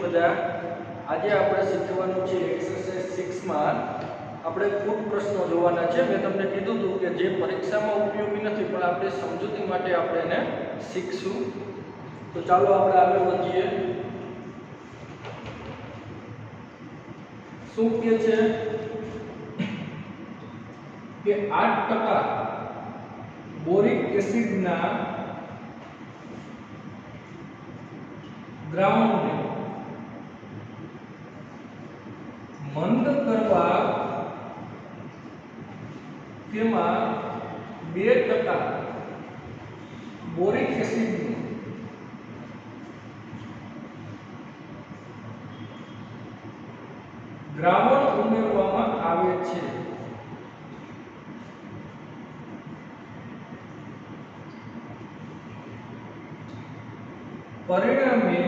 બધા આજે આપણે શીખવાનું છે એક્સરસાઇઝ 6 માં આપણે ખૂબ પ્રશ્નો જોવાના છે। મેં તમને કીધું હતું કે જે પરીક્ષામાં ઉપયોગી નથી પણ આપણે સમજૂતી માટે આપણે એને શીખશું। તો ચાલો આપણે આગળ વધીએ। શું કહે છે કે 8% બોરિક એસિડના દ્રાવણને મંદ કરવા તેમાં 2% બોરિક એસિડનું દ્રાવણ ઉમેરવામાં આવે છે। પરિણામે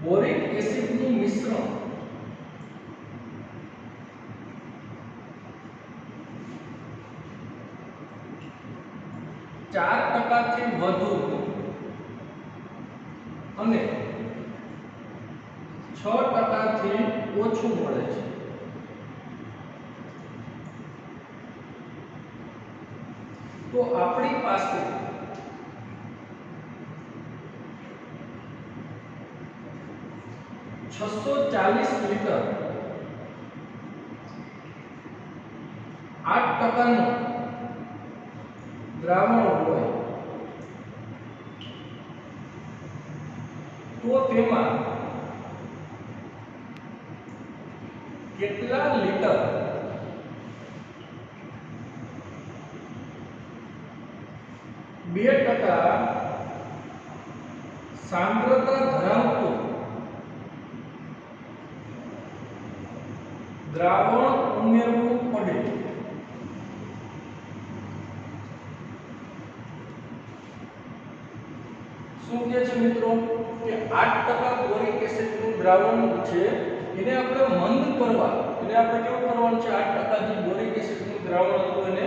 બોરિક એસિડનું મિશ્રણ 4% થી વધુ અને 6% થી ઓછું મળે છે। તો આપણી પાસે 640 લીટર 8% નું દ્રાવણ હોય તો તેમાં કેટલા લીટર બે ટકા સાંદ્રતા ધરાવતું દ્રાવણ ઉમેરવું પડે। શું કહે છે મિત્રો કે 8% બોરિક એસિડનું દ્રાવણ છે એને આપણે મંદ કરવા, એને આપણે કેવું કરવાનું છે? 8% જે બોરિક એસિડનું દ્રાવણ હતું એને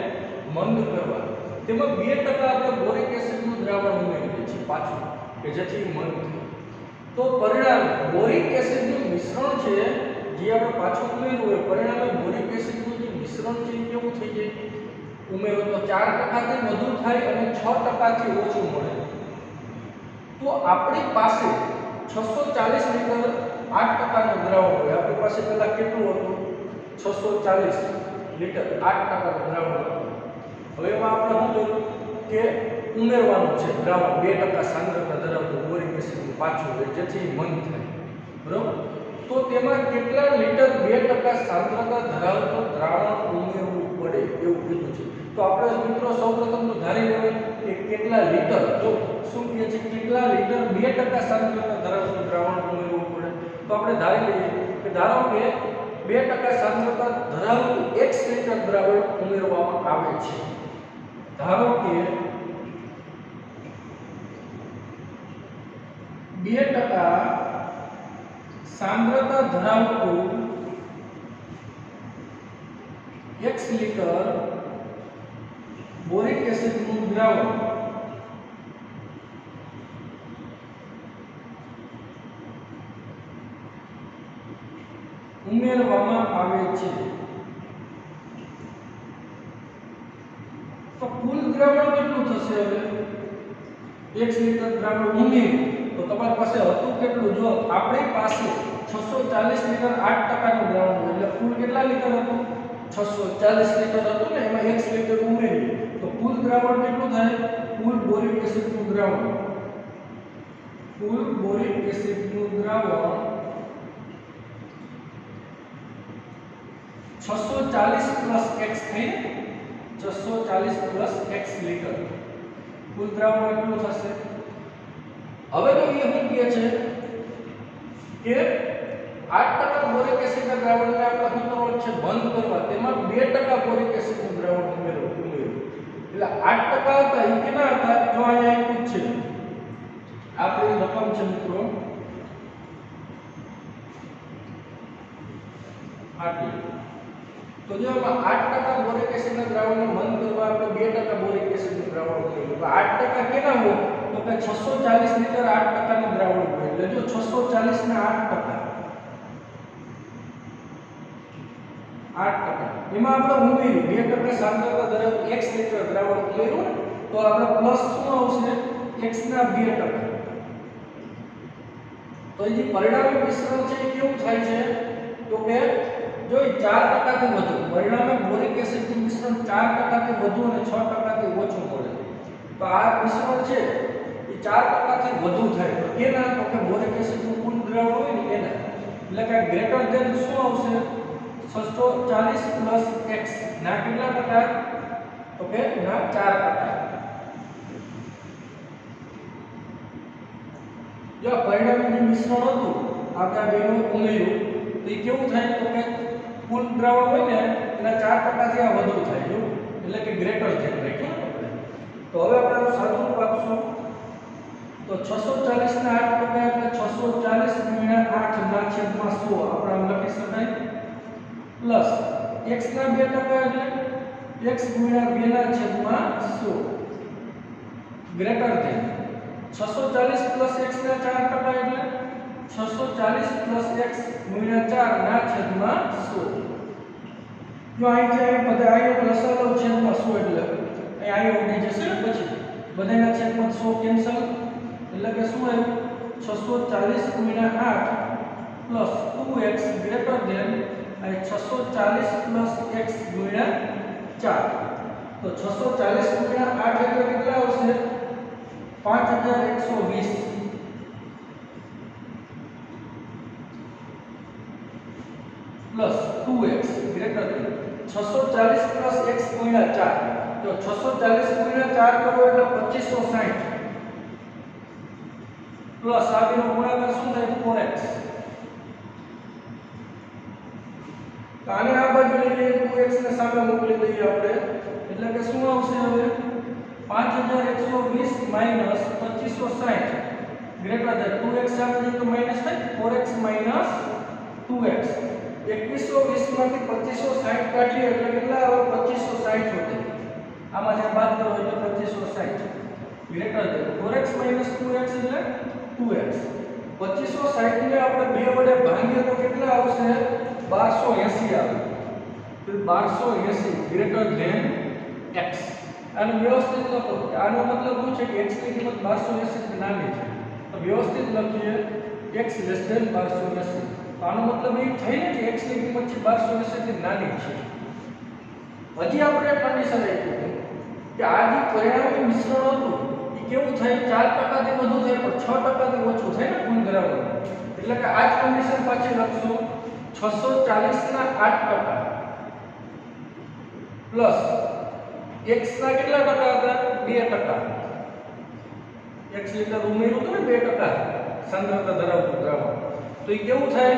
મંદ કરવા, તેમાં 2% આપણે બોરિક એસિડનું દ્રાવણ ઉમેરીએ છીએ પાછું કે જેથી મંદ થાય। તો પરિણામે બોરિક એસિડનું મિશ્રણ છે જે આપણે પાછું ઉમેર્યું હોય, પરિણામે બોરિક એસિડનું જે મિશ્રણ છે એ કેવું થઈ જાય? ઉમેરો તો 4% થી વધુ થાય અને 6% થી ઓછું મળે। તો આપણી પાસે 640 લીટર 8% નું દ્રાવણ હોય, આપણી પાસે પહેલા કેટલું હતું? 640 લીટર 8% દ્રાવણ હતું। હવે એમાં આપણે શું કર્યું કે ઉમેરવાનું છે દ્રાવણ 2% સાંદ્રતા ધરાવતું બોરિક એસિડ પાછું હોય જેથી મંદ થાય, બરોબર? તો તેમાં કેટલા લીટર 2% સાંદ્રતા ધરાવતું દ્રાવણ ઉમેરવું પડે એવું કીધું છે। તો આપણે મિત્રો સૌપ્રથમ તો ધારી લેવાય કે કેટલા લીટર, જો શું કહે છે કેટલા લીટર 2% સાંદ્રતા ધરાવતું દ્રાવણ ઉમેરવું પડે। તો આપણે ધારી લઈએ કે ધારો કે 2% સાંદ્રતા ધરાવતું 1 લીટર દ્રાવણ ઉમેરવામાં આવે છે। ધારો કે 2% સાંદ્રતા ધરાવતું 1 લીટર બોરિક એસિડનું દ્રાવણ ઉમેરવામાં આવે છે। તો કુલ દ્રાવણ કેટલું થશે? હવે 1 લીટર દ્રાવણ ઉમેર્યું તો તમારી પાસે હતું કેટલું? જો આપણી પાસે 640 લીટર 8% નું દ્રાવણ હોય એટલે કુલ કેટલા લીટર હતું? 640 લીટર હતું ને, એમાં 1 લીટર ઉમેર્યું તો કુલ દ્રાવણ કેટલું થાય? કુલ બોરિક એસિડનું દ્રાવણ, કુલ બોરિક એસિડનું દ્રાવણ 640 પ્લસ x થઈ 640 પ્લસ x લીટર કુલ દ્રાવણ કેટલું થશે? હવે તો એ શું કહે છે કે 8% બોરિક એસિડના દ્રાવણને આપણે શું કરવાનું છે? બંધ કરવા, તેમાં 2% બોરિક એસિડનું દ્રાવણ ઉમેરવું। એટલે 8% હતા એ કેટલા હતા? જો અહીંયા આપ્યું છે આપણી રકમ છે મિત્રો આટલી। તો જો આમાં 8% બોરિક એસિડના દ્રાવણને મંદ કરવા આપણે 2% બોરિક એસિડનું દ્રાવણ ઉમેર્યું तो 8% केना હોય तो કે 640 લિટર 8% નું દ્રાવણ હોય એટલે જો 640 ના 8% 8% એમાં આપણે ઉમેર્યું 2% સાંદ્રતા ધરાવતું x લિટર દ્રાવણ ઉમેર્યું તો આપણે પ્લસ શું આવશે x ના 2%. તો એ જે પરિણામી મિશ્રણ છે એ કેવું થાય છે તો કે જો એ 4% થી વધુ પરિણામે બોરિક એસિડ નું મિશ્રણ 4% થી વધુ અને 6% થી ઓછું મળે તો આ મિશ્રણ છે એ 4% થી વધુ થાય તો કેના તો કે બોરિક એસિડ નું કુલ દ્રાવણ હોય ને એના એટલે કે ગ્રેટર ધેન શું આવશે 640 પ્લસ x ના કેટલા ટકા તો કે ના 4%. જો પરિણામી મિશ્રણ હતું આપણે બેનું ઉમેર્યું તો એ કેવું થાય તો કે કુલ દ્રાવણ હોય ને એના 4% થી આ વધુ થાય જો એટલે કે ગ્રેટર ધેન રાખ્યું આપણે. તો હવે આપણે સાદું રાખશું તો 640 ના 8% એટલે 640 ગુણ્યા 8 ના છેદમાં 100 આપણે આમ લખી શકાય પ્લસ x ના 2% એટલે x ગુણ્યા 2 ના છેદમાં 100 ગ્રેટર ધેન 640 પ્લસ x ના 4% એટલે 640 પ્લસ x ગુણ્યા 4 ના છેદમાં 100. જો અહીં છે બધા આયો લસાઅનો છેદમાં 100 એટલે અહીં આયો ઉડી જશે ને પછી બધાના છેદમાં 100 કેન્સલ એટલે કે શું આવ્યું 640 ગુણ્યા 8 plus 2x greater than 640 plus x ગુણ્યા 4 તો 640 ગુણ્યા 8 એટલે કેટલા આવશે 5120 plus 2x greater than 640 plus x गुण્યા 4 तो 640 गुण્યા 4 કરો એટલે 2560 પ્લસ આ બેનો ગુણાકાર શું થાય 4x તો આને આ બાજુ લઈ લઈએ 2x ને સામે મોકલી દઈએ આપણે એટલે કે શું આવશે હવે 5120 માઈનસ 2560 ગ્રેટર દેન 2x સામે જે તો માઈનસ થાય 4x માઈનસ 2x 2120 માંથી 2560 કાઢીએ એટલે કેટલા આવે 2560 હોતે આમાં જે બાદ કરો એટલે 2560 ગ્રેટર દેન 4x 2x એટલે 2x 2560 ને આપણે 2 વડે ભાંગીએ તો કેટલા આવશે 1280 આવે તો 1280 ગ્રેટર દેન x અને વ્યવસ્થિત લખો આનો મતલબ શું છે કે x ની કિંમત 1280 થી નાની છે તો વ્યવસ્થિત લખીએ x લેસ ધેન 1280 આનો મતલબ એ થઈ ને કે x ની કિંમત છે 1280 થી નાની છે. હજી આપણે કન્ડિશન આપી કે આ જે પરિણામી મિશ્રણ હતું એ કેવું થાય 4% થી વધુ થાય પણ 6% થી ઓછું થાય ને કુલ દ્રાવણ એટલે કે આ જ કન્ડિશન પાછી લખશું 640 ના 8% પ્લસ x ના કેટલા ટકા હતા 2% x લિટર ઉમેર્યું હતું ને 2% સાંદ્રતા ધરાવતું દ્રાવણ તો એ કેવું થાય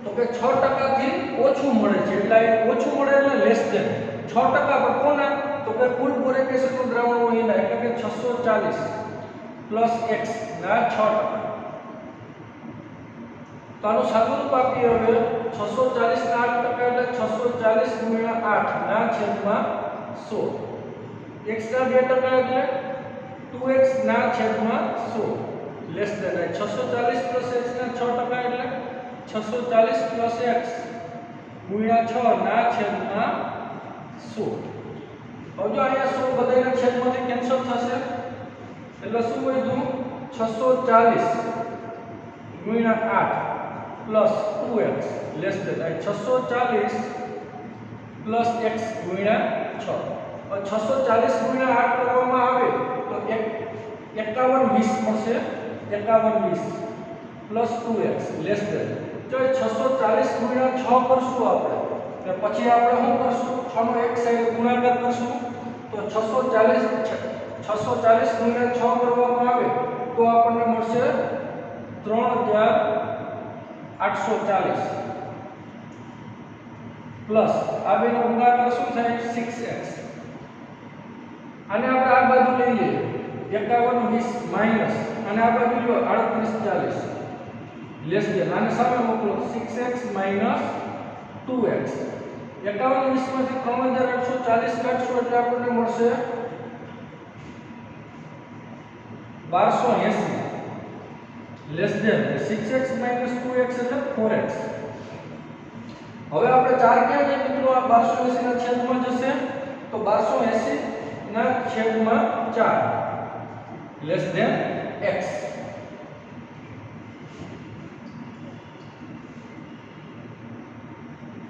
તો કે 6% થી ઓછું મળે છે એટલે એ ઓછું મળે એટલે લેસ ધેન 6% પર કોના તો કે કુલ બોરિક એસિડનું દ્રાવણ હોય એના એટલે કે 640 પ્લસ x ના 6%. તો આનું સાદુરૂપ આપીએ હવે 640 ના 8% એટલે 640 ગુણ્યા 8 ના છેદમાં 100 x ના 2% એટલે 2x ના છેદમાં 100 લેસ ધેન 640 પ્લસ x ના 6% એટલે 640 પ્લસ x ગુણ્યા 6 ના છેદમાં 100. હવે જો અહીંયા 100 બધાના છેદમાંથી કેન્સલ થશે એટલે શું વધ્યું 640 ગુણ્યા 8 plus 2x less than 640 plus x ગુણ્યા 6 હવે 640 ગુણ્યા 8 કરવામાં આવે તો 5120 મળશે 5120 પ્લસ 2x લેસ ધેન જો 640 ગુણ્યા 6 કરશું આપણે તો પછી આપણે શું કરશું 6 નો એક સાઈડ ગુણાકાર કરશું તો 640 ગુણ્યા 6 કરવામાં આવે તો આપણને મળશે 3840 પ્લસ આ બેનો ગુણાકાર શું થાય 6x આને આપણે આ બાજુ લઈ લઈએ 5120 માઈનસ અને આ બાજુ લો 3840 લેસ ધેન આને સામે મોકલો 6x માઈનસ 2x 5120 માંથી 3840 કાઢશો એટલે આપણને મળશે 1280 લેસ ધેન 6x - 2x એટલે 4x. હવે આપણે 4 ક્યાં છે મિત્રો? આ 1280 ના છેદમાં જશે તો 1280 ના છેદમાં 4 લેસ ધેન x.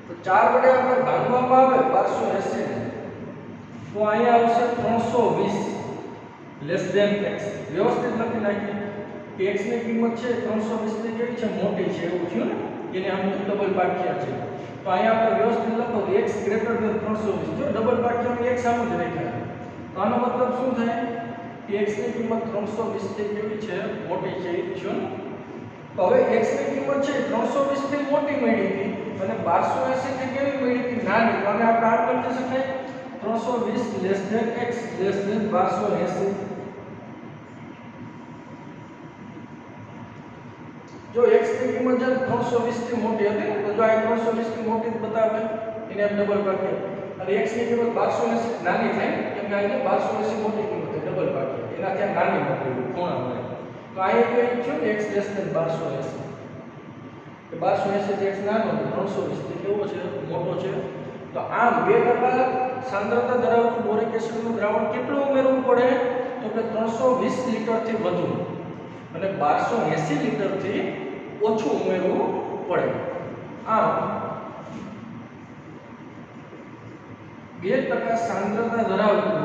તો 4 વડે આપણે ભાગવામાં આવે 1280 ને તો અહીંયા આવશે 320 લેસ ધેન x. વ્યવસ્થિત લખી નાખીએ કે x ની કિંમત છે 320 ની કેવી છે? મોટી છે એવું થયું ને, એને આમ ડબલ પાક્યા છે. તો અહીંયા આપણે વ્યવસ્થિત લખો તો x ગ્રેટર ધેન 320. જો ડબલ પાક્યામાં x આમ જ રાખ્યા તો આનો મતલબ શું થાય કે x ની કિંમત 320 થી કેવી છે? મોટી છે એવું થયું ને. તો હવે x ની કિંમત છે 320 થી મોટી મળી હતી અને 1280 થી કેવી મળી હતી? નાની. તો આને આપણે આમ લખી શકાય 320 less than x less than 1280. જો x ની કિંમત છે 320 થી મોટી હતી તો જો આ 320 થી મોટી બતાવે એને આમ ડબલ પાકે અને x ની કિંમત 1280 નાની થાય કેમ કે આ 1280 મોટી કિંમત છે ડબલ પાકે એના ત્યાં નાની મોટી ખૂણા મળે. તો આ એક છે x લેસ ધેન 1280 કે 1280 થી x નાનો 320 થી કેવો છે? મોટો છે. તો આમ 2% સાંદ્રતા ધરાવતું બોરિક એસિડનું દ્રાવણ કેટલું ઉમેરવું પડે? તો કે 320 લિટર થી વધુ અને 1280 લિટર થી ઓછું ઉમેરવું પડે. આમ 2% સાંદ્રતા ધરાવતું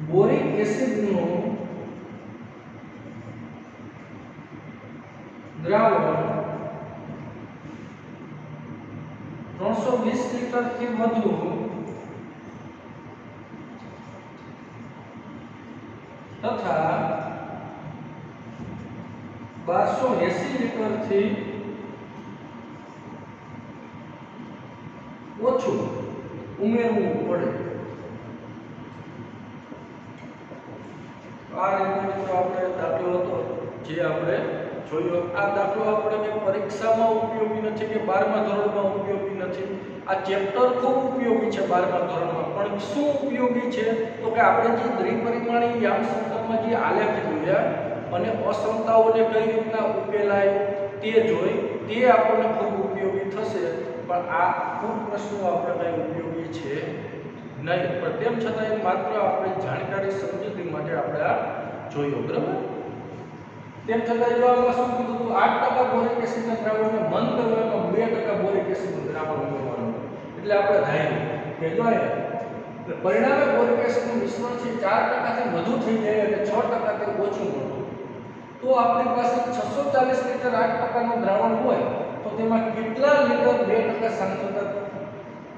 બોરિક એસિડનું દ્રાવણ 320 લિટર થી વધુ તથા 1280 લિટર થી ઓછું ઉમેરવું પડે. આ રીતે મિત્રો આપણે દાખલો હતો જે આપણે જોયો. આ દાખલો આપણે કે પરીક્ષામાં ઉપયોગી નથી કે 12મા ધોરણમાં ઉપયોગી નથી. આ ચેપ્ટર ખૂબ ઉપયોગી છે 12મા ધોરણમાં. પણ શું ઉપયોગી છે તો કે આપણે જે દ્વિપરિમાણીય યામસંકટમાં જે આલેખ જોયા અને અસમતાઓને કઈ રીતના ઉકેલાય તે જોઈ તે આપણને ખૂબ ઉપયોગી થશે. પણ આ ખૂબ પ્રશ્નો આપણે કઈ ઉપયોગી છે નહીં. પણ તેમ છતાં માત્ર આપણે જાણકારી સમજૂતી માટે આપણે આ જોયો. બરાબર? તેમ છતાં જો આમાં શું કીધું હતું 8% બોરિક એસિડના દ્રાવણને મંદ કરવામાં 2% બોરિક એસિડનું દ્રાવણ ઉમેરવાનું. એટલે આપણે ધાર્યું કે જો પરિણામે બોરિક એસિડનું મિશ્રણ છે 4% થી વધુ થઈ જાય અને 6% થી ઓછું મળે તો આપણી પાસે 640 લિટર 8% નું દ્રાવણ હોય તો તેમાં કેટલા લિટર 2% સાંદ્રતા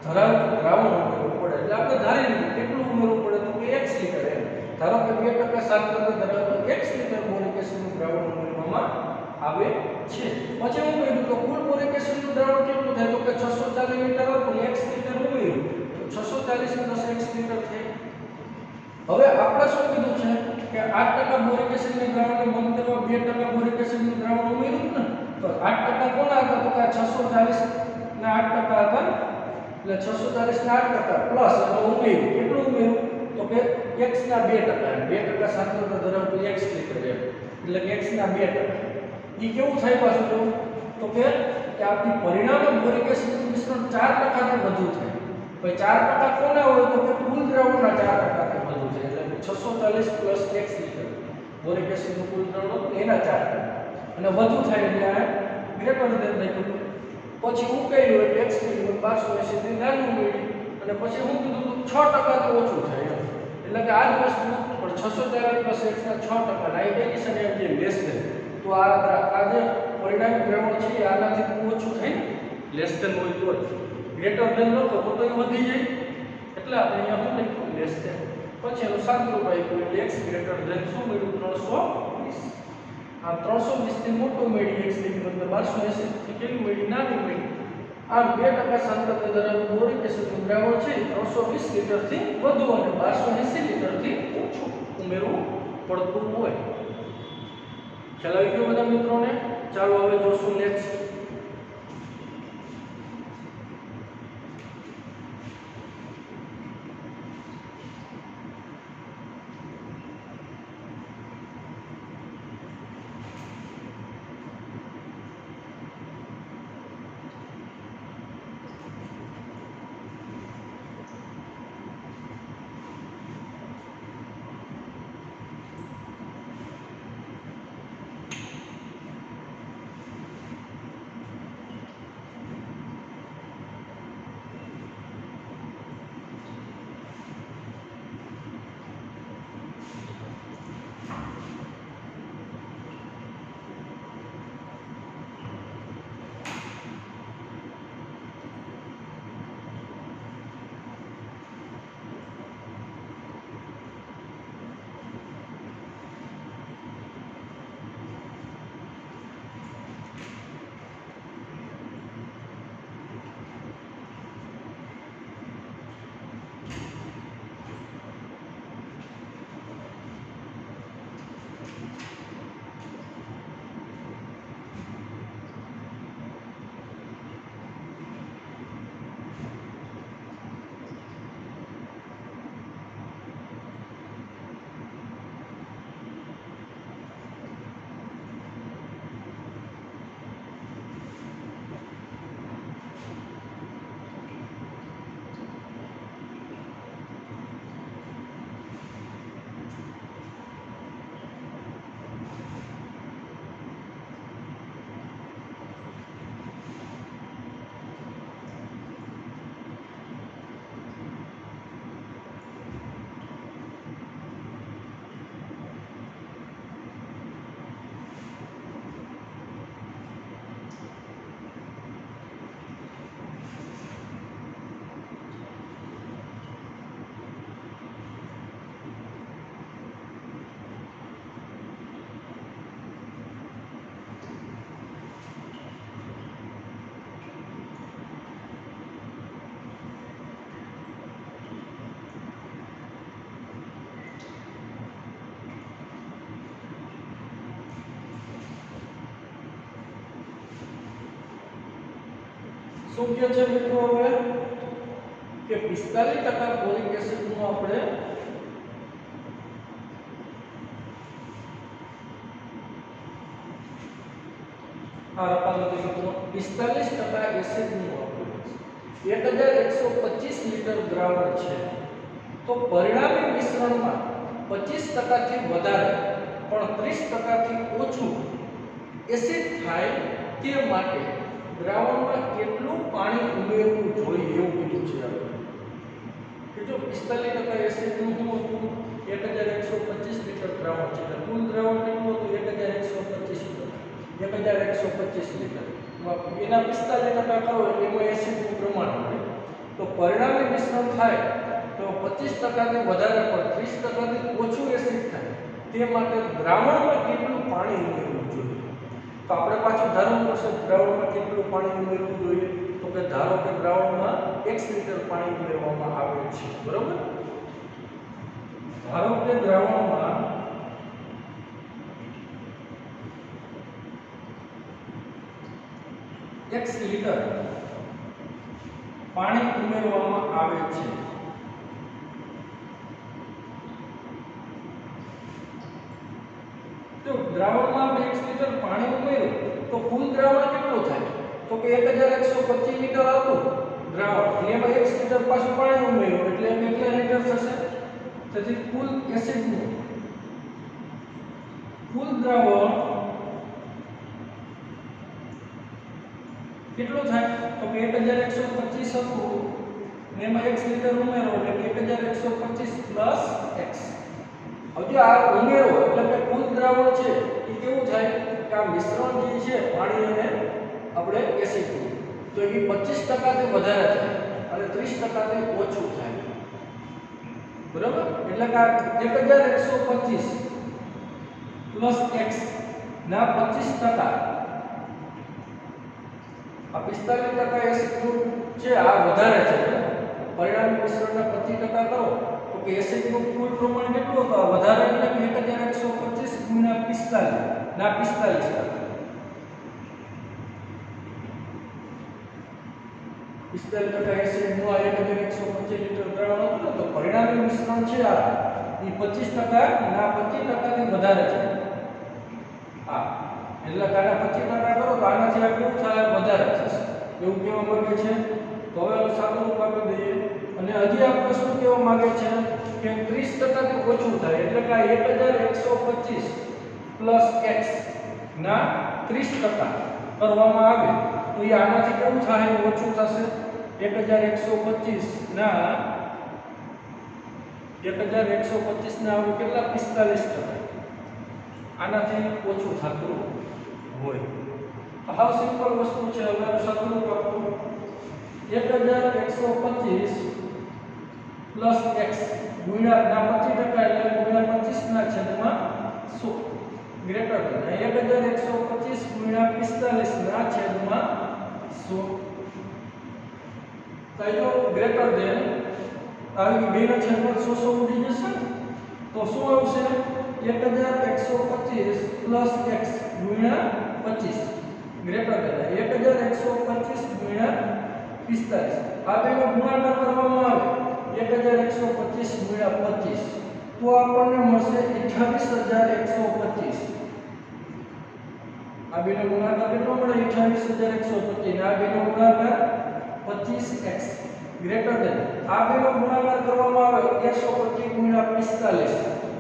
ધરાવતું દ્રાવણ ઉમેરવું પડે. એટલે આપણે ધારી લીધું કેટલું ઉમેરવું પડે તો કે x લિટર. ધારો કે 2% સાંદ્રતા ધરાવતું x લિટર બોરિક એસિડનું દ્રાવણ ઉમેરવામાં આવે છે. પછી હું કહ્યું તો કુલ બોરિક એસિડનું દ્રાવણ કેટલું થાય તો કે 640 લિટર હતું x લિટર ઉમેર્યું તો 640 + x લિટર થાય. હવે આપણે શું કીધું છે કે 8% બોરિક એસિડના દ્રાવણને બંધ કરવા 2% બોરિક એસિડનું દ્રાવણ ઉમેર્યું ને તો 8% કોના હતા તો કે 640 ના 8% હતા એટલે 640 ના 8% પ્લસ અને ઉમેર્યું કેટલું ઉમેર્યું તો કે x ના 2% સાંદ્રતા ધરાવતું x લિટર એટલે કે x ના 2%. ઈ કેવું થાય પાછું તો કે આપણી પરિણામે બોરિક એસિડનું મિશ્રણ 4% થી વધુ થાય. ભાઈ 4% કોના હોય તો કે કુલ દ્રાવણના 4% થી વધુ છે એટલે 640 + x લિટર બોરિક એસિડનું કુલ દ્રાવણ એના 4% અને વધુ થાય એટલે આ ગ્રેટર ધેન લખ્યું. પછી ઉકેલ્યું એટલે x ની કિંમત 1280 થી નાની મળી અને પછી હું કીધું તો 6% થી ઓછું થાય એટલે કે આ જ વસ્તુ પણ 640 + x ના 6% આ એડિશન એટલે લેસ ધેન. તો આ જે પરિણામી દ્રાવણ છે આનાથી ઓછું થાય લેસ ધેન હોય તો ગ્રેટર ધેન લખો તો એ વધી જાય એટલે આપણે અહીંયા શું લખ્યું લેસ ધેન. પછી એનું સાદુરૂપ આપ્યું એટલે x ગ્રેટર ધેન શું મળ્યું 320. આ 320 થી મોટું મળી x ની કિંમત 1280 થી કેવી મળી નાની મળી. આમ 2% સાંદ્રતા ધરાવતું બોરિક એસિડનું દ્રાવણ છે 320 લિટર થી વધુ અને 1280 લિટર થી ઓછું ઉમેરવું પડતું હોય. ખ્યાલ આવી ગયો બધા મિત્રોને? ચાલો હવે જોશું નેક્સ્ટ. શું કહે છે મિત્રો હવે કે 45% બોરિક એસિડનું આપણે આ રકમ મિત્રો 45% એસિડનું આપણે 1125 લિટર દ્રાવણ છે તો પરિણામી મિશ્રણમાં 25% થી વધારે પણ 30% થી ઓછું એસિડ થાય તે માટે દ્રાવણમાં કેટલું પાણી ઉમેરવું જોઈએ એવું કીધું છે કે જો 45% એસિડનું હતું 1125 લિટર દ્રાવણ છે તો કુલ દ્રાવણ કેટલું હતું 1125 લિટર એના 45% કરો એટલે એમાં એસિડનું પ્રમાણ મળે તો પરિણામી મિશ્રણ થાય તો 25% થી વધારે પણ 30% થી ઓછું એસિડ થાય તે માટે દ્રાવણમાં કેટલું પાણી ઉમેરવું જોઈએ તો આપણે પાછું ધારવું પડશે દ્રાવણમાં કેટલું પાણી ઉમેરવું જોઈએ તો કે ધારો કે દ્રાવણમાં 1 લિટર પાણી ઉમેરવામાં આવે છે બરોબર ધારો કે દ્રાવણમાં 1 લિટર પાણી ઉમેરવામાં આવે છે તો દ્રાવણમાં આપણે 1 લિટર પાણી ઉમેર્યું તો કુલ દ્રાવણ કેટલું થાય તો કે 1125 લિટર હતું દ્રાવણ અને એમાં 1 લિટર પાછું પાણી ઉમેર્યું એટલે કેટલા લિટર થશે તેથી કુલ એસિડનું કુલ દ્રાવણ કેટલું થાય તો કે 1125 હતું અને એમાં 1 લિટર ઉમેરો એટલે 1125 + x હવે આ ઉમેરો એટલે કે કુલ દ્રાવણ છે એ કેવું થાય કે આ મિશ્રણ જે છે પાણી અને આપણે એસિડ તો એ 25% થી વધારે થાય અને 30% થી ઓછું થાય બરાબર એટલે કે 1125 + x ના 25% આ 45% એસિડ છે આ વધારે છે પરિણામી મિશ્રણના 25% કરો તો કે એસિડનું કુલ પ્રમાણ કેટલું હતું વધારે એટલે કે 1125 × 45 ના 45% 45% એસિડનું આ 1125 લિટર દ્રાવણ હતું તો પરિણામી મિશ્રણ છે આ એ 25% ના 25% થી વધારે છે આ એટલે કાના 25% કરો તો આનાથી આ કેવું થાય વધારે થશે એવું કહેવા માંગે છે તો હવે સાદું રૂપ આપી દઈએ અને હજી આપણે શું કહેવા માંગે છે કે 30% થી ઓછું થાય એટલે કે 1125 + x ના 30% કરવામાં આવે તો એ આનાથી કેવું થાય ઓછું થશે 1125 ના 1125 ના આવે કેટલા 45% આનાથી ઓછું થતું હોય તો હાવ સિમ્પલ વસ્તુ છે હવે સાદું કરવું 1125 + x ગુણ્યા ના 25% એટલે ગુણ્યા 25 ના છેદમાં 100 ગ્રેટર ધેન 1125 ગુણ્યા 45 ના છેદમાં 100 તો ગ્રેટર ધેન આવી બે ના છેદમાં 100 ઉડી જશે તો શું આવશે 1125 + x ગુણ્યા 25 ગ્રેટર ધેન 1125 ગુણ્યા 45 આ બેનો ગુણાકાર કરવામાં આવે 1125 ગુણ્યા 25 તો આપણને મળશે 28125 આ બેનો ગુણાકાર કેટલો મળે 28125 અને આ બેનો ગુણાકાર 25x ગ્રેટર ધેન આ બેનો ગુણાકાર કરવામાં આવે 125 ગુણ્યા 45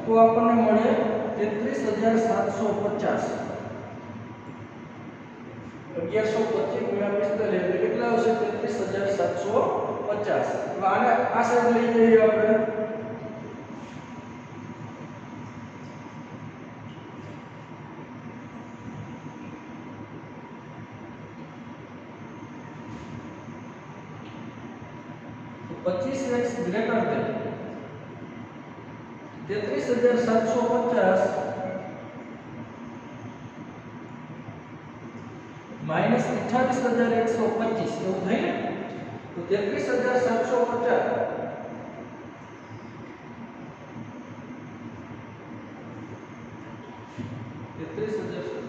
તો આપણને મળે 33750 1125 ગુણ્યા 45 એટલે કેટલા આવશે 33750 તો આને આ સાઈડ લઈ જઈએ આપણે તો 25x ગ્રેટર ધેન 33750 માઈનસ 28125 એવું થઈ ને તો 33750 33750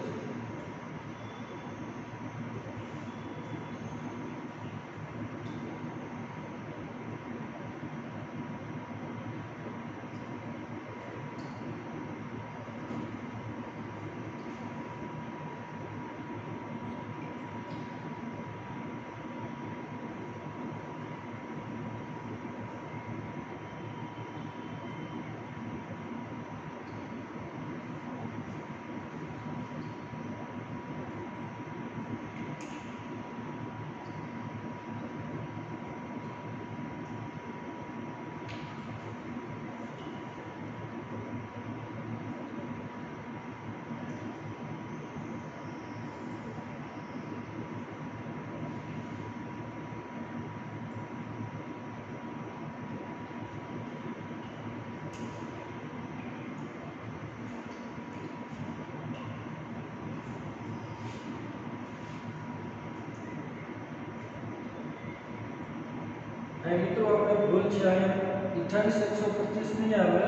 અહીં મિત્રો આપણે ભૂલ છે, અહીંયા 28,125 નહીં આવે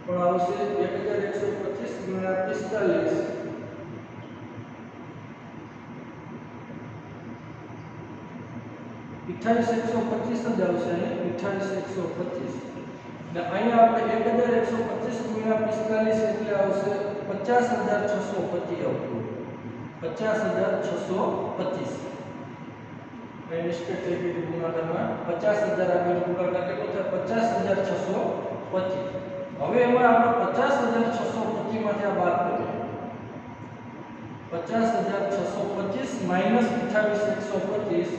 પણ આવશે 1125 ગુણ્યા 45 28,125 જ આવશે. 28,125 ને અહીંયા આપણે 1125 ગુણ્યા 45 એટલે આવશે 50,625 આવતું. 50,625 એ મિસ્ટેક થઈ ગઈ ગુણાકારમાં. 50,000 આગળ ગુણાકાર કેટલો થાય? 50,625. હવે એમાં આપણે 50,625 માંથી આ બાદ કરીએ. 50,625 માઈનસ 28,125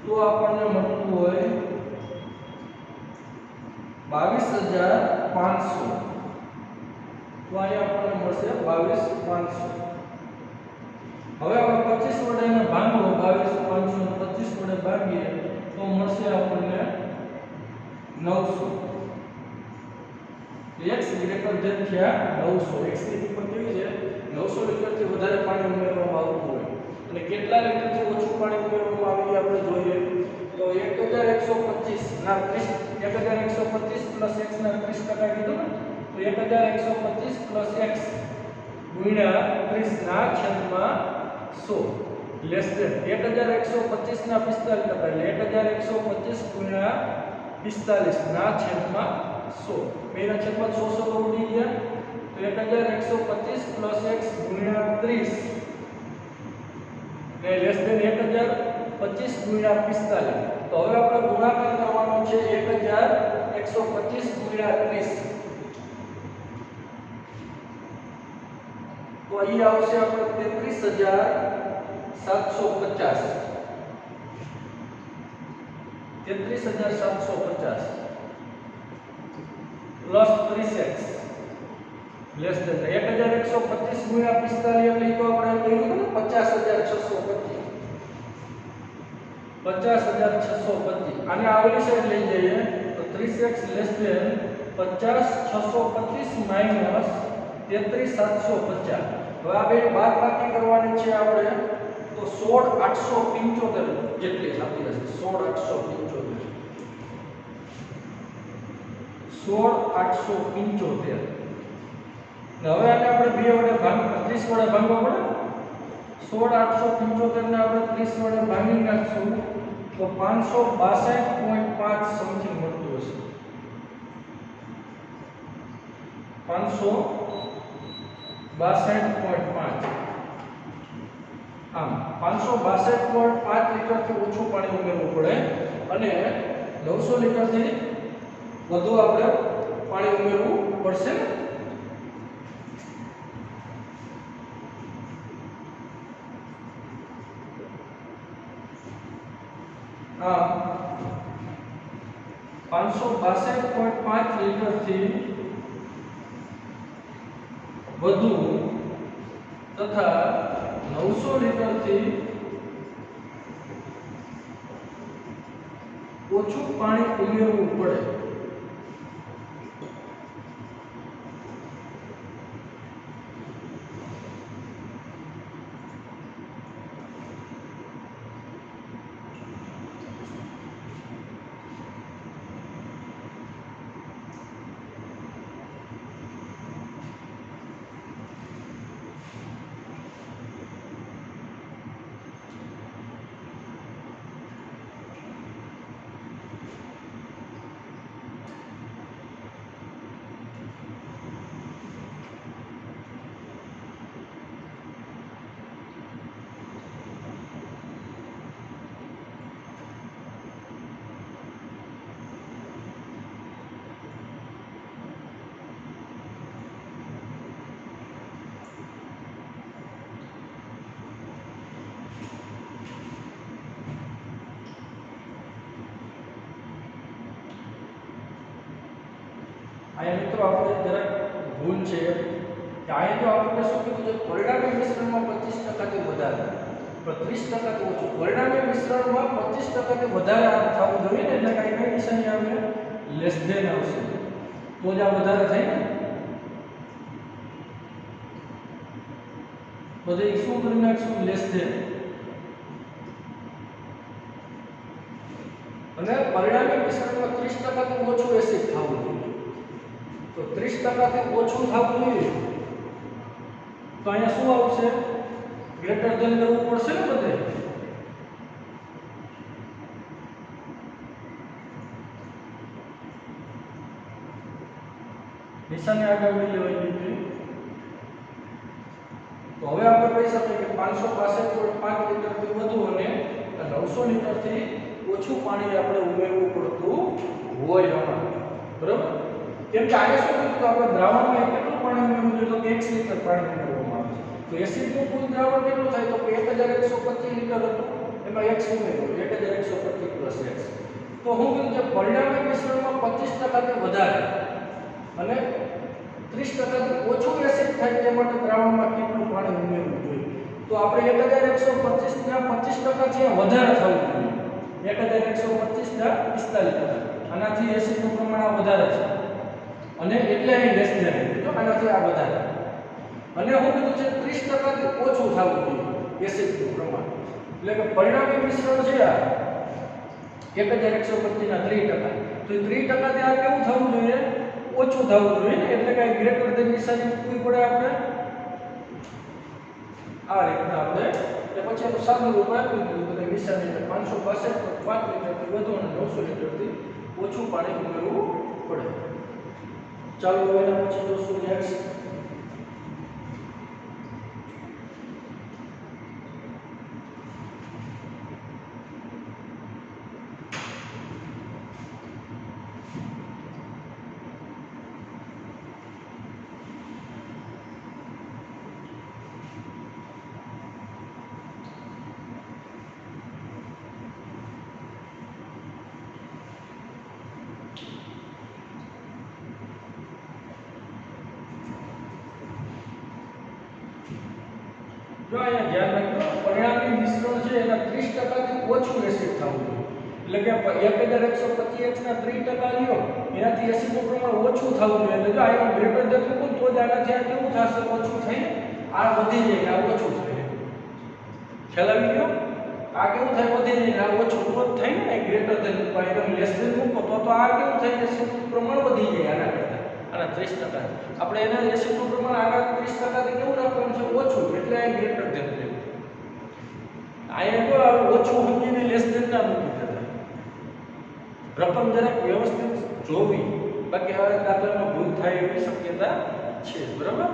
તો આપણને મળતું હોય 22,500. તો અહીંયા આપણને મળશે 22,500. હવે આપણે 25 વડે એને ભાગો, 22,500 25 વડે ભાગીએ તો મળશે આપણને 900. x ગ્રેટર ધેન થયા 900. x ની કિંમત કેવી છે? 900 લીટરથી વધારે પાણી ઉમેરવામાં આવતું હોય અને કેટલા લીટરથી ઓછું પાણી ઉમેરવામાં આવે આપણે જોઈએ. તો 1125 ના 1125 x ના 30% કીધું ને, તો 1125 x ગુણ્યા 30 ના છેદમાં 100 લેસ ધેન 1125 ના 45% એટલે 1125 ગુણ્યા 45 ના છેદમાં 100. બેના છેદમાં 100 તો ઉડી ગયા. તો 1125 x ગુણ્યા 30 ને લેસ ધેન 1025 ગુણ્યા 45. તો હવે આપણે ગુણાકાર કરવાનો છે 1125 ગુણ્યા 30. તો અહીં આવશે આપણે 33,750. 33,750 પ્લસ 30x લેસ ધેન 1125 ગુણ્યા 45 એટલે તો આપણે કહ્યું ને 50,625. 50,625 આને આગળની સાઈડ લઈ જઈએ તો 30x લેસ ધેન 50,625 માઈનસ 33,750. હવે આ બે બાદ બાકી કરવાની છે આપણે તો 16,875 જેટલી થતી હશે. 16,875 16,875. હવે આને આપણે 2 વડે ભાગ 30 વડે ભાગવા પડે. 16,875 ને આપણે 30 વડે ભાગી નાખશું તો 562.5 સમથિંગ મળતું હશે. 562.5. આમ 562.5 લીટરથી ઓછું પાણી ઉમેરવું પડે અને 900 લીટરથી વધુ આપણે પાણી ઉમેરવું પડશે. આ 562.5 લીટરથી વધુ તથા 900 લીટરથી ઓછું પાણી ઉમેરવું પડે. અહીંયા મિત્રો આપણે જરાક ભૂલ છે કે અહીંયા તો આપણે શું કીધું છે પરિણામી મિશ્રણમાં 25% થી વધારે પણ 30% થી ઓછું. પરિણામી મિશ્રણમાં 25% થી વધારે આ થવું જોઈએ ને એટલે કઈ નિશાની આવે લેસ ધેન આવશે તો જ આ વધારે થાય ને. બધે શું કરી નાખશું લેસ ધેન અને પરિણામી મિશ્રણમાં 30% થી ઓછું એસિડ થવું જોઈએ. તો 30% થી ઓછું થવું જોઈએ તો અહીંયા શું આવશે? ગ્રેટર ધેન કરવું પડશે ને બધે. નિશાની આગળ લઈ લેવાય જોઈએ. તો હવે આપણે કહી શકીએ કે 565.5 લીટરથી વધુ અને 900 લીટરથી ઓછું પાણી આપણે ઉમેરવું પડતું હોય આમાં. બરાબર? કેમ કે આને શું કીધું આપણે દ્રાવણમાં કેટલું પાણી ઉમેરવું જોઈએ? તો 1 લીટર પાણી ઉમેરવામાં આવે છે. તો એસિડનું કુલ દ્રાવણ કેટલું થાય? તો 1125 લીટર હતું, એમાં x ઉમેર્યું 1125 પ્લસ x. તો હું કીધું કે પરિણામી મિશ્રણમાં 25% થી વધારે અને 30% થી ઓછું એસિડ થાય તે માટે દ્રાવણમાં કેટલું પાણી ઉમેરવું જોઈએ? તો આપણે 1125 ના 25% થી વધારે થવું જોઈએ. 1125 ના 45%. આનાથી એસિડનું પ્રમાણ વધારે છે અને એટલે અહીં લેસ ધેન, જો આનાથી આ વધારે. અને હું કીધું છે 30% થી ઓછું થવું જોઈએ એસિડનું પ્રમાણ. એટલે કે પરિણામી મિશ્રણ છે આ 1125 ના 3%. તો 3% થી આ કેવું થવું જોઈએ? ઓછું થવું જોઈએ ને. એટલે કે ગ્રેટર ધેન નિશાની મૂકવી પડે આપણે આ રીતના આપણે. એટલે પછી એનું સાદું રૂપ આપી દીધું કે નિશાની 565.5 લીટરથી વધુ અને 900 લીટરથી ઓછું પાણી ઉમેરવું પડે. ચાલો હવે એના પછી જોશું નેક્સ્ટ. જો અહીંયા ધ્યાન રાખજો, પરિણામી મિશ્રણ છે એના 30% થી ઓછું એસિડ થવું જોઈએ. એટલે કે 1125 ના 3% લ્યો એનાથી એસિડનું પ્રમાણ ઓછું થવું જોઈએ. એટલે જો અહીંયા ગ્રેટર ધેન મૂકું તો જ આનાથી આ કેવું થશે? ઓછું થઈને આ વધી જાય, આ ઓછું થાય. ખ્યાલ આવી ગયો? આ કેવું થાય? વધી જાય, આ ઓછું તો જ થાય ને. ગ્રેટર ધેન મૂકો, એકદમ લેસ ધેન મૂકો તો આ કેવું થાય? એસિડનું પ્રમાણ વધી જાય આના કરતાં. આના 30%. આપણે એના એસિડનું પ્રમાણ આગળ 30% થી કેવું રાખવાનું છે? ઓછું. એટલે આ ગ્રેટર ધેન લેવું. આયા તો ઓછું સમજીને લેસ ધેન ના મૂકી દેતા. રકમ જરાક વ્યવસ્થિત જોવી, બાકી હવે દાખલામાં ભૂલ થાય એવી શક્યતા છે. બરાબર?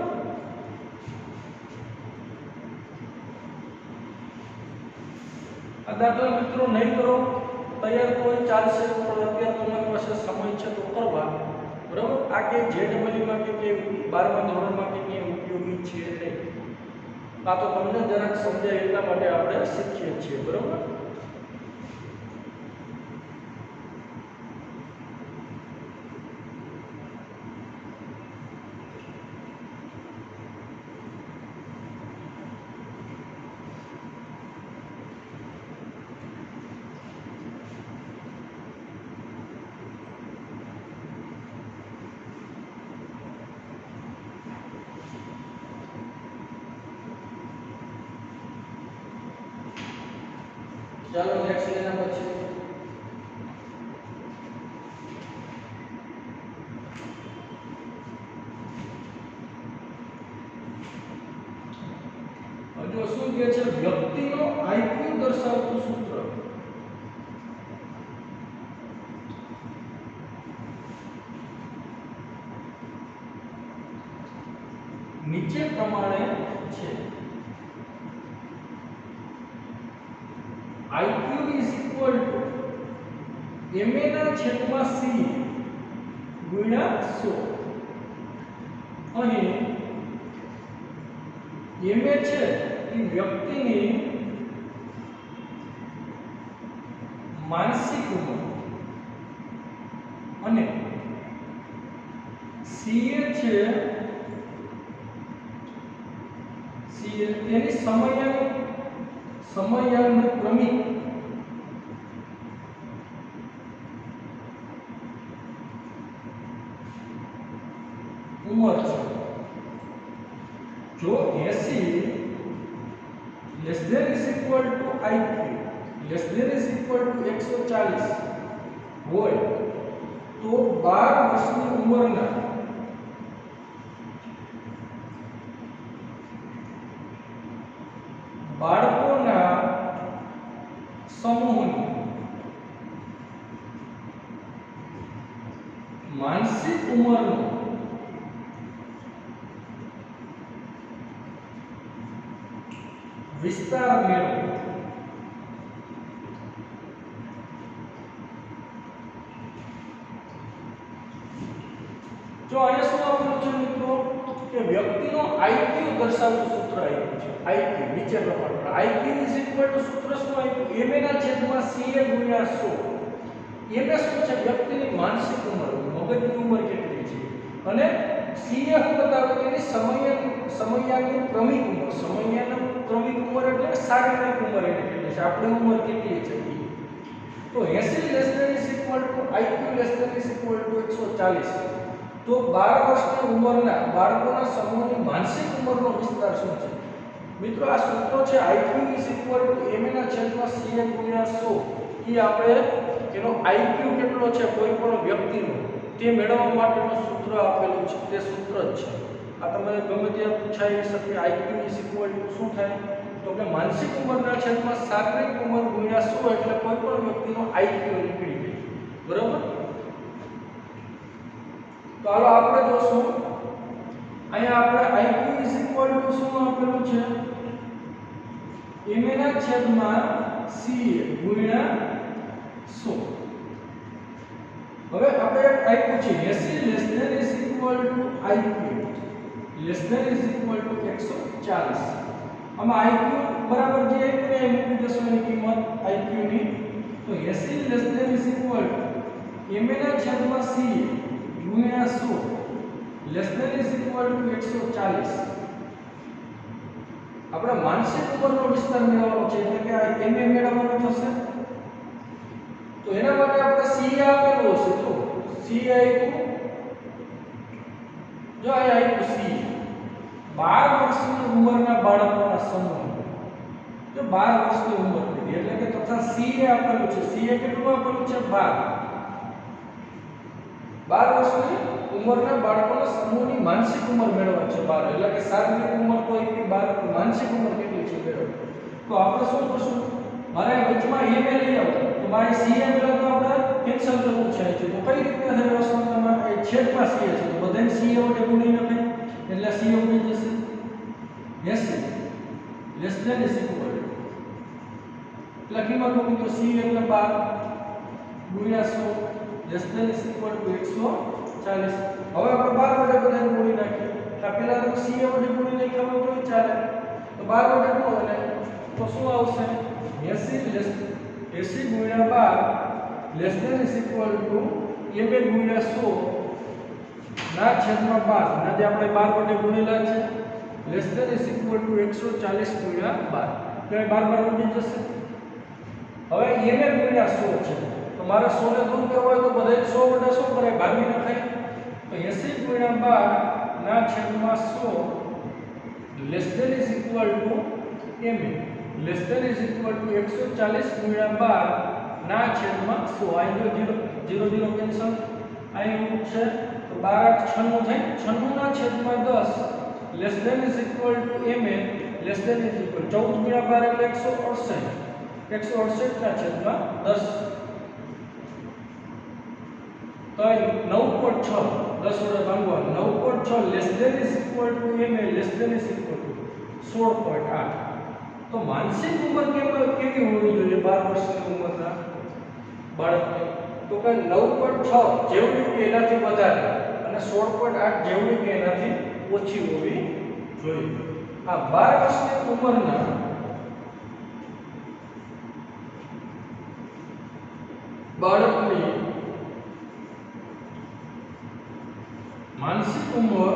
આ દાખલા મિત્રો નહીં કરો તૈયાર કોઈ ચાલશે, પણ અત્યારે તમારી પાસે સમય છે તો કરવા. બરાબર? આ કે JEE માં કે 12મા ધોરણમાં કે ઉપયોગી છે નહીં. આ તો તમને જરાક સમજાય એટલા માટે આપણે શીખીએ છીએ. બરાબર? ચાલો નેક્સ્ટ એના પછી હજુ શું કહે છે? વ્યક્તિનો આઈક્યુ દર્શાવતું સૂત્ર. નીચે પ્રમાણે છે. IQ is equal to MA ના છેદમાં C ગુણ્યા 100. અહીં MA છે એ વ્યક્તિની માનસિક ઉંમર અને CA છે તેની સમયાનુક્રમિક ઉંમર છે. જો 80 less than is equal to IQ less than is equal to 140 હોય તો 12 વર્ષની ઉંમરના બાળકોના સમૂહની માનસિક ઉંમરનો વિસ્તાર મેળવો. જો અહીંયા શું આપેલું છે મિત્રો કે વ્યક્તિનો આઈક્યુ દર્શાવતું સૂત્ર આપ્યું છે. આઈક્યુ નીચે પ્રમાણે આઈક્યુ ઇઝ ઇક્વલ ટુ સૂત્ર શું આપ્યું ma ના છેદમાં ca ગુણ્યા 100. ma શું છે વ્યક્તિની માનસિક ઉંમર મગજની ઉંમર કેટલી છે અને ca શું બતાવે કે એની સમયાની ક્રમિક ઉંમર. સમયાની ક્રમિક ઉંમર એટલે શારીરિક ઉંમર એટલે કેટલી છે આપણી ઉંમર કેટલી છે તો 80 less than is equal to IQ less than is equal to 140. તો 12 વર્ષની ઉંમરના બાળકોના સમૂહની માનસિક ઉંમરનો વિસ્તાર શું છે મિત્રો? આ સૂત્ર છે IQ is equal to ma ના છેદમાં ca ગુણ્યા 100. એ આપણે એનો આઈક્યુ કેટલો છે કોઈ પણ વ્યક્તિનો તે મેળવવા માટેનું સૂત્ર આપેલું છે. તે સૂત્ર જ છે આ. તમે ગમે ત્યાં પૂછાઈ શકે આઈક્યુ ઇઝ ઇક્વલ ટુ શું થાય તો કે માનસિક ઉંમરના છેદમાં શારીરિક ઉંમર ગુણ્યા 100 એટલે કોઈ પણ વ્યક્તિનો આઈક્યુ નીકળી જાય. બરાબર? તો હાલો આપણે જોશું અહીંયા આપણે આઈક્યુ ઇઝ ઇક્વલ ટુ શું આપેલું છે ma ના છેદમાં ca ગુણ્યા 100. હવે આપણે એક આપ્યું છે 80 less than is equal to IQ less than is equal to 140. આમાં આઈક્યુ બરાબર જે આપ્યું એ મૂકી દેશો એની કિંમત આઈક્યુ ની. તો 80 less than is equal to ma ના છેદમાં ca ગુણ્યા 100 less than is equal to 140. આપણે માનસિક ઉંમરનો વિસ્તાર મેળવવાનો છે એટલે કે આ ma મેળવવાનો થશે. તો એના માટે આપણે ca આપેલો હશે. જો ca આપ્યું જો આ આપ્યું ca 12 વર્ષની ઉંમરના બાળકોના સમૂહ. જો 12 વર્ષની ઉંમર થઈ એટલે કે તથા ca આપેલું છે. ca કેટલું આપેલું છે 12 વર્ષની ઉંમરના બાળકોના સમૂહની માનસિક ઉંમર મેળવવા છે 12 એટલે કે શારીરિક ઉંમર તો એક 12 માનસિક ઉંમર કેટલી છે મેળવવા. તો આપણે શું કરશું મારે વચમાં ma લઈ આવો તો મારે ca મેળવવા તો આપણે કેન્સલ કરવું છે. તો કઈ રીતે થાય વસ્તુ તમારે એ છેદમાં ca છે તો બધાને ca વડે ગુણી નાખે એટલે ca ઉડી જશે 80 લેસ ધેન ઇઝ ઇક્વલ એટલે કિંમત મૂકી તો ca એટલે 12 ગુણ્યા 100 less than is equal to 140. હવે આપણે 12 વડે બધાને ગુણી નાખીએ. તો પહેલા તો ca વડે ગુણી નાખ્યા હોય તો ચાલે. તો 12 વડે ગુણો એટલે તો શું આવશે 80 ગુણ્યા 12 less than is equal to ma ગુણ્યા 100 ના છેદમાં 12 ના જે આપણે 12 વડે ગુણેલા છે less than is equal to 140 ગુણ્યા 12 એટલે 12 ઉડી જશે. હવે ma ગુણ્યા 100 છે તો મારે 100 ને દૂર કરવો હોય તો બધાય 100 વડે શું કરે ભાગી નાખાય. તો 80 ગુણ્યા 12 ના છેદમાં 100 less than is equal to ma less than is equal to 140 ગુણ્યા 12 ના છેદમાં 100. અહીં 0 0 કેન્સલ અહીં છે તો 12 96 થાય 96 ના છેદમાં 10 less than is equal to ma less than is equal 14 ગુણ્યા 12 એટલે 168 ના છેદમાં 10 તો 9.6 10 વડે ભાગવા 9.6 less than is equal to ma less than is equal to 16.8. તો માનસિક ઉંમર કેવી હોવી જોઈએ 12 વર્ષની ઉંમરના બાળકની? તો કે 9.6 જેવડી કે એનાથી વધારે અને 16.8 જેવડી કે એનાથી ઓછી હોવી જોઈએ. આ 12 વર્ષની ઉંમરના બાળકની માનસિક ઉંમર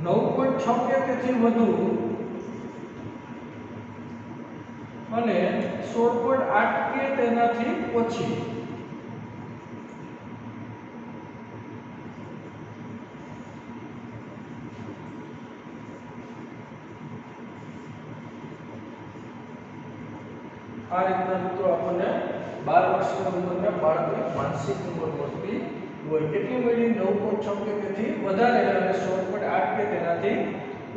9.6 કે તેથી વધુ અને 16.8 કે તેનાથી ઓછી. આ રીતના મિત્રો આપણને 12 વર્ષની ઉંમરના બાળકની માનસિક ઉંમર મળતી હોય. કેટલી મળી? 9.6 કે તેથી વધારે અને 16.8 કે તેનાથી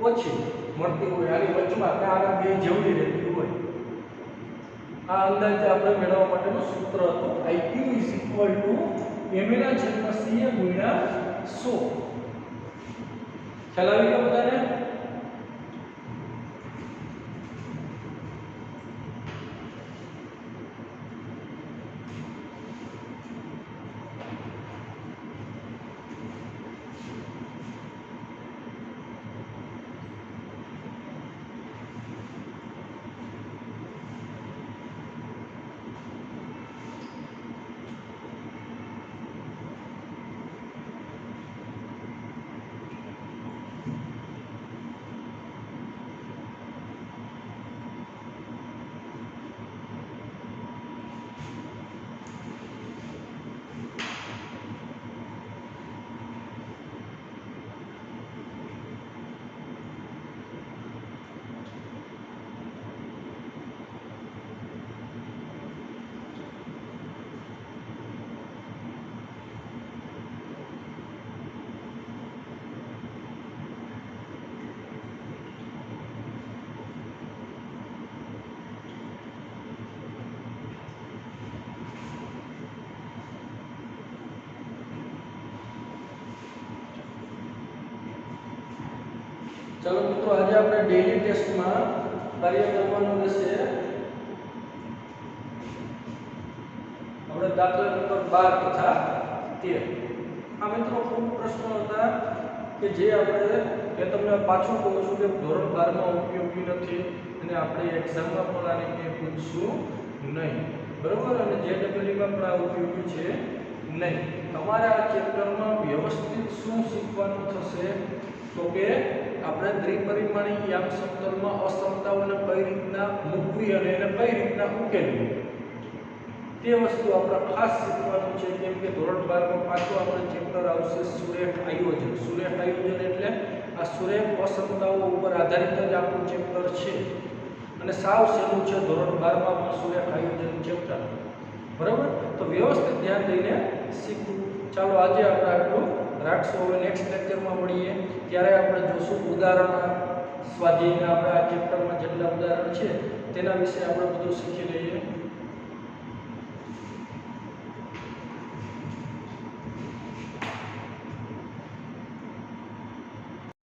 ઓછી મળતી હોય. આની વચમાં કે આના બે જેવડી રહેતી હોય. આ અંદાજે આપણે મેળવવા માટેનું સૂત્ર હતું IQ ma/CA × 100. ખ્યાલ આવી ગયો બધાને? चलो मित्रों, आज આપણે ડેઈલી ટેસ્ટમાં કાર્ય કરવાનું રહેશે. આપણે દાખલા નંબર 12 તથા 13. આ મિત્રો ખૂબ પ્રશ્નો હતા કે જે આપણે તમને પાછું કહું છું કે ધોરણ 12 માં ઉપયોગી નથી અને આપણે એક્ઝામમાં પણ આને કે પૂછશું નહીં, બરોબર? અને JEE માં પણ આ ઉપયોગી છે નહીં. તમારે આ ચેપ્ટરમાં વ્યવસ્થિત શું શીખવાનું થશે તો કે આપણે ત્રિપરિમાણીય યામ સમતલમાં અસમતાઓને કઈ રીતના મૂકવી અને એને કઈ રીતના ઉકેલવી તે વસ્તુ આપણે ખાસ શીખવાનું છે. કેમ કે ધોરણ 12 માં પાછું આપણે ચેપ્ટર આવશે સુરેખ આયોજન. સુરેખ આયોજન એટલે આ સુરેખ અસમતાઓ ઉપર આધારિત જ આપણું ચેપ્ટર છે અને સાવ સહેલું છે. ધોરણ 12 માં પણ સુરેખ આયોજન ચેપ્ટર, બરાબર? તો વ્યવસ્થિત ધ્યાન દઈને શીખવું. ચાલો આજે આપણે આટલું રાખશું. હવે નેક્સ્ટ લેક્ચરમાં મળીએ ત્યારે આપણે જોશું ઉદાહરણ સ્વાધ્યાયના. આપણે આ ચેપ્ટરમાં જેટલા ઉદાહરણ છે તેના વિશે આપણે બધું શીખી લઈએ.